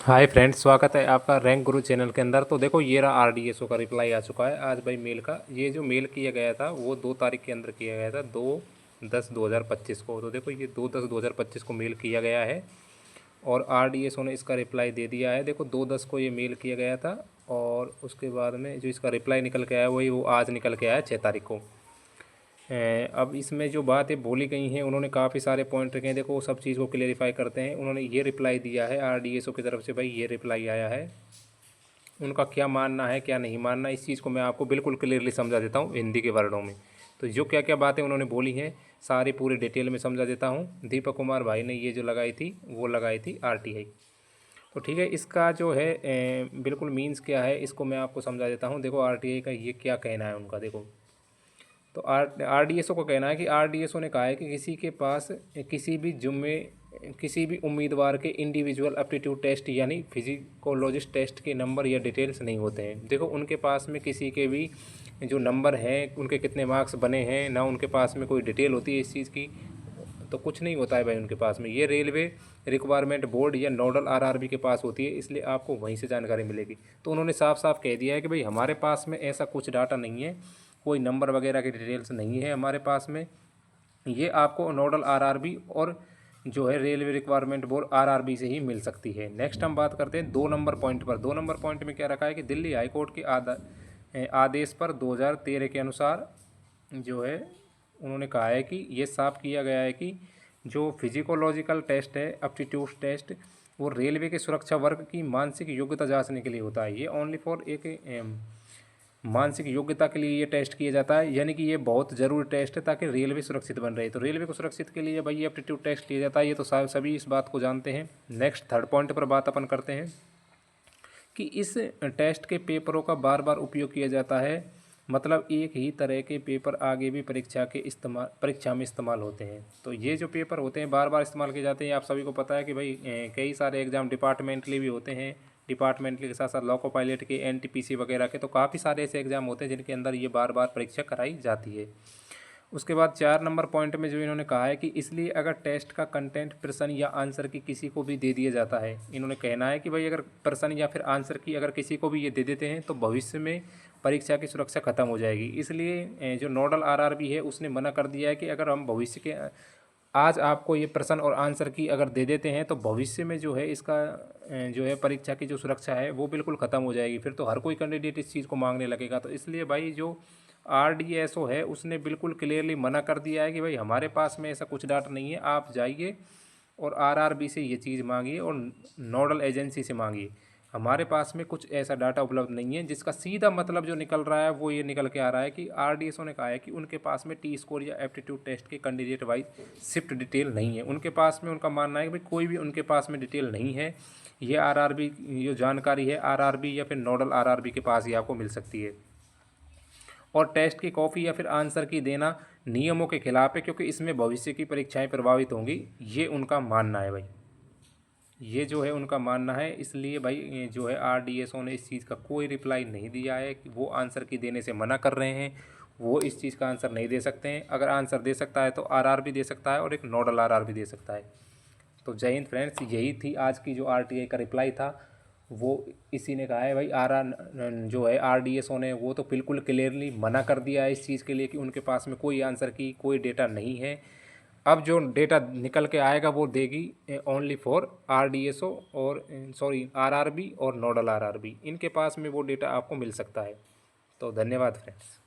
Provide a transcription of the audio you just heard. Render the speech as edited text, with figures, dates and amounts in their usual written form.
Hi friends, स्वागत है आपका रैंक गुरु चैनल के अंदर। तो देखो ये रहा आरडीएसओ का रिप्लाई आ चुका है आज भाई मेल का। ये जो मेल किया गया था वो 2 तारीख के अंदर किया गया था, 2/10/2025 को। तो देखो ये 2/10/2025 को मेल किया गया है और आरडीएसओ ने इसका रिप्लाई दे दिया है। देखो 2/10 को ये मेल किया गया था और उसके बाद में जो इसका रिप्लाई निकल के आया वही वो आज निकल के आया 6 तारीख को। अब इसमें जो बातें बोली गई हैं उन्होंने काफ़ी सारे पॉइंट रखे हैं। देखो वो सब चीज़ को क्लेरिफाई करते हैं। उन्होंने ये रिप्लाई दिया है आरडीएसओ की तरफ से, भाई ये रिप्लाई आया है। उनका क्या मानना है क्या नहीं मानना, इस चीज़ को मैं आपको बिल्कुल क्लियरली समझा देता हूँ हिंदी के वर्डों में। तो जो क्या क्या बातें उन्होंने बोली हैं सारी पूरी डिटेल में समझा देता हूँ। दीपक कुमार भाई ने ये जो लगाई थी वो लगाई थी आरटीआई। तो ठीक है, इसका जो है बिल्कुल मीन्स क्या है इसको मैं आपको समझा देता हूँ। देखो आरटीआई का ये क्या कहना है उनका। देखो तो आरडीएसओ को कहना है कि आरडीएसओ ने कहा है कि किसी के पास किसी भी उम्मीदवार के इंडिविजुअल एप्टीट्यूड टेस्ट यानी फिजिकोलॉजिस्ट टेस्ट के नंबर या डिटेल्स नहीं होते हैं। देखो उनके पास में किसी के भी जो नंबर हैं, उनके कितने मार्क्स बने हैं, ना उनके पास में कोई डिटेल होती है इस चीज़ की, तो कुछ नहीं होता है भाई उनके पास में। ये रेलवे रिक्वायरमेंट बोर्ड या नोडल आरआरबी के पास होती है, इसलिए आपको वहीं से जानकारी मिलेगी। तो उन्होंने साफ साफ कह दिया है कि भाई हमारे पास में ऐसा कुछ डाटा नहीं है, कोई नंबर वगैरह की डिटेल्स नहीं है हमारे पास में। ये आपको नोडल आरआरबी और जो है रेलवे रिक्वायरमेंट बोर्ड आरआरबी से ही मिल सकती है। नेक्स्ट हम बात करते हैं 2 नंबर पॉइंट पर। 2 नंबर पॉइंट में क्या रखा है कि दिल्ली हाई कोर्ट के आदेश पर 2013 के अनुसार जो है उन्होंने कहा है कि ये साफ किया गया है कि जो फिजिकोलॉजिकल टेस्ट है, एप्टीट्यूड टेस्ट, वो रेलवे के सुरक्षा वर्ग की मानसिक योग्यता जांचने के लिए होता है। ये ओनली फॉर एक मानसिक योग्यता के लिए ये टेस्ट किया जाता है, यानी कि ये बहुत ज़रूरी टेस्ट है ताकि रेलवे सुरक्षित बन रहे। तो रेलवे को सुरक्षित के लिए भाई ये एप्टीट्यूड टेस्ट किया जाता है, ये तो सभी इस बात को जानते हैं। नेक्स्ट 3rd पॉइंट पर बात अपन करते हैं कि इस टेस्ट के पेपरों का बार बार उपयोग किया जाता है, मतलब एक ही तरह के पेपर आगे भी परीक्षा में इस्तेमाल होते हैं। तो ये जो पेपर होते हैं बार बार इस्तेमाल किए जाते हैं। आप सभी को पता है कि भाई कई सारे एग्ज़ाम डिपार्टमेंटली भी होते हैं, डिपार्टमेंटली के साथ साथ लोको पायलट के, एनटीपीसी वगैरह के, तो काफ़ी सारे ऐसे एग्ज़ाम होते हैं जिनके अंदर ये बार बार परीक्षा कराई जाती है। उसके बाद 4 नंबर पॉइंट में जो इन्होंने कहा है कि इसलिए अगर टेस्ट का कंटेंट प्रश्न या आंसर की किसी को भी दे दिया जाता है, इन्होंने कहना है कि भाई अगर प्रश्न या फिर आंसर की अगर किसी को भी ये दे देते हैं तो भविष्य में परीक्षा की सुरक्षा खत्म हो जाएगी। इसलिए जो नोडल आरआरबी है उसने मना कर दिया है कि अगर हम भविष्य के आज आपको ये प्रश्न और आंसर की अगर दे देते हैं तो भविष्य में जो है इसका जो है परीक्षा की जो सुरक्षा है वो बिल्कुल ख़त्म हो जाएगी। फिर तो हर कोई कैंडिडेट इस चीज़ को मांगने लगेगा। तो इसलिए भाई जो आरडीएसओ है उसने बिल्कुल क्लियरली मना कर दिया है कि भाई हमारे पास में ऐसा कुछ डाटा नहीं है, आप जाइए और आरआरबी से ये चीज़ मांगिए और नोडल एजेंसी से मांगिए। हमारे पास में कुछ ऐसा डाटा उपलब्ध नहीं है। जिसका सीधा मतलब जो निकल रहा है वो ये निकल के आ रहा है कि आरडीएसओ ने कहा है कि उनके पास में टी स्कोर या एप्टीट्यूड टेस्ट के कैंडिडेट वाइज शिफ्ट डिटेल नहीं है उनके पास में। उनका मानना है कि भाई कोई भी उनके पास में डिटेल नहीं है। ये आरआरबी जो जानकारी है आरआरबी या फिर नोडल आरआरबी के पास ही आपको मिल सकती है। और टेस्ट की कॉपी या फिर आंसर की देना नियमों के खिलाफ है, क्योंकि इसमें भविष्य की परीक्षाएं प्रभावित होंगी। ये उनका मानना है भाई, ये जो है उनका मानना है। इसलिए भाई ये जो है आरडीएसओ ने इस चीज़ का कोई रिप्लाई नहीं दिया है कि वो आंसर की देने से मना कर रहे हैं। वो इस चीज़ का आंसर नहीं दे सकते हैं। अगर आंसर दे सकता है तो आरआरबी दे सकता है और एक नोडल आरआरबी दे सकता है। तो जय हिंद फ्रेंड्स, यही थी आज की जो आरटीआई का रिप्लाई था। वो इसी ने कहा है भाई जो है आरडीएसओ ने वो तो बिल्कुल क्लियरली मना कर दिया है इस चीज़ के लिए कि उनके पास में कोई आंसर की कोई डेटा नहीं है। अब जो डेटा निकल के आएगा वो देगी ओनली फॉर आरडीएसओ और सॉरी आरआरबी और नोडल आरआरबी, इनके पास में वो डेटा आपको मिल सकता है। तो धन्यवाद फ्रेंड्स।